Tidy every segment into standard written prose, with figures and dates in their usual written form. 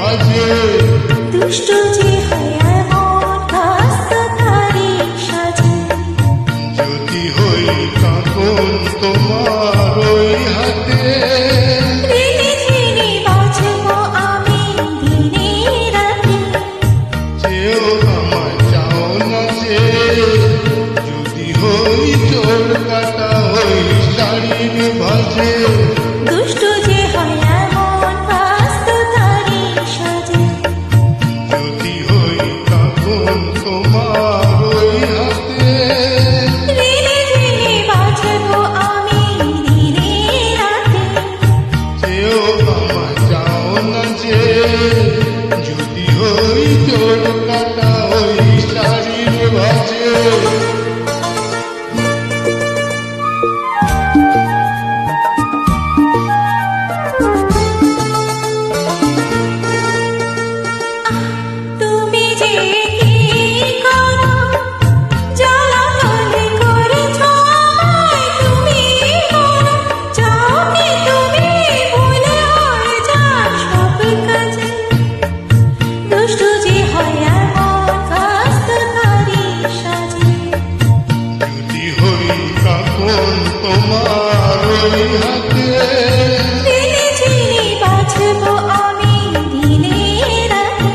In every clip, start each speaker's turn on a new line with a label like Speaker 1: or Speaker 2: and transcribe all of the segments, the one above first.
Speaker 1: ভাজে
Speaker 2: দুষ্ট যে হয় এমন কাস্তাধারী সাজে
Speaker 1: যদি হই কাঁকন তোমার ওই হাতে
Speaker 2: দিনে দিনে বাঁচব আমি দিনে রাতে
Speaker 1: চেয়েও আমায় চাও না যে যদি হই চোর কাটা হই শাড়ির ভাজে
Speaker 2: দুষ্ট যে হয় এমন কাস্তাধারী সাজে
Speaker 1: যদি হই কাঁকন তোমার ওই হাতে
Speaker 2: দিনে দিনে বাঁচব আমি দিনে রাতে
Speaker 1: চেয়েও আমায় চাও না যে যদি হই চোর কাটা হই শাড়ির ভাজে
Speaker 2: তুমি যে কি করো জ্বালাতন করেছ আমায় তুমি করো যাকে তুমি ভুলে হয়ে যাও সব কাজে দুষ্ট যে হয় এমন কাস্তাধারী সাজে
Speaker 1: যদি হই কাঁকন তোমার ওই হাতে
Speaker 2: দিনে দিনে বাঁচব আমি দিনে রাতে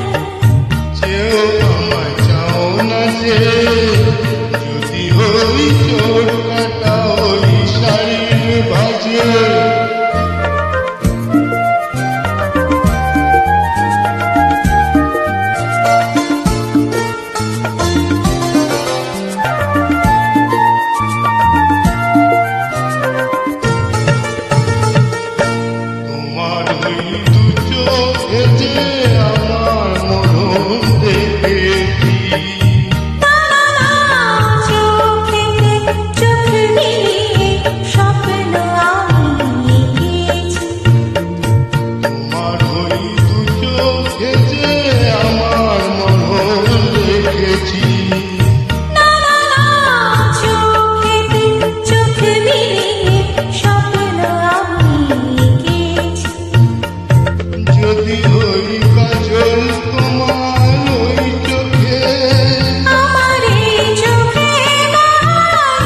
Speaker 1: চেয়েও আমায় চাও না যে যদি হই চোর কাটা ওই শাড়ির ভাজে তোমার ওই দু চোখে যে আমার মরণ দেখেছি
Speaker 2: চোখেতে চোখ মিলিয়ে স্বপ্ন আমি এঁকেছি
Speaker 1: তোমার ওই দু চোখে যে আমার মরণ দেখেছি
Speaker 2: চোখেতে চোখ মিলিয়ে স্বপ্ন আমি এঁকেছি
Speaker 1: যদি হই কাজল তোমার ওই চোখে
Speaker 2: আমার এই চোখে না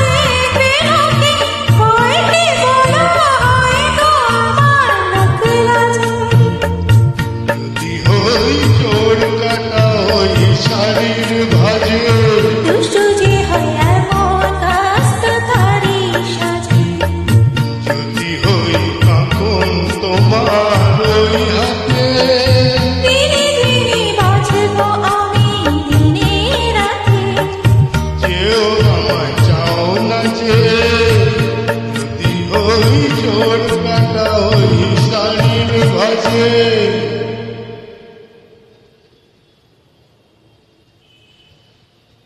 Speaker 2: দেখবে লোকে হয় কি বলো হয় গো আমার লোক লাজে
Speaker 1: যদি হই চোর কাটা ওই শাড়ির ভাজে
Speaker 2: দুষ্ট যে হয় এমন কাস্তাধারী সাজে
Speaker 1: যদি হই কাঁকন তোমার ওই হাতে
Speaker 2: দিনে দিনে বাঁচব আমি দিনে রাতে
Speaker 1: চেয়েও আমায় চাও না যে যদি হই চোর কাটা ওই শাড়ির ভাজে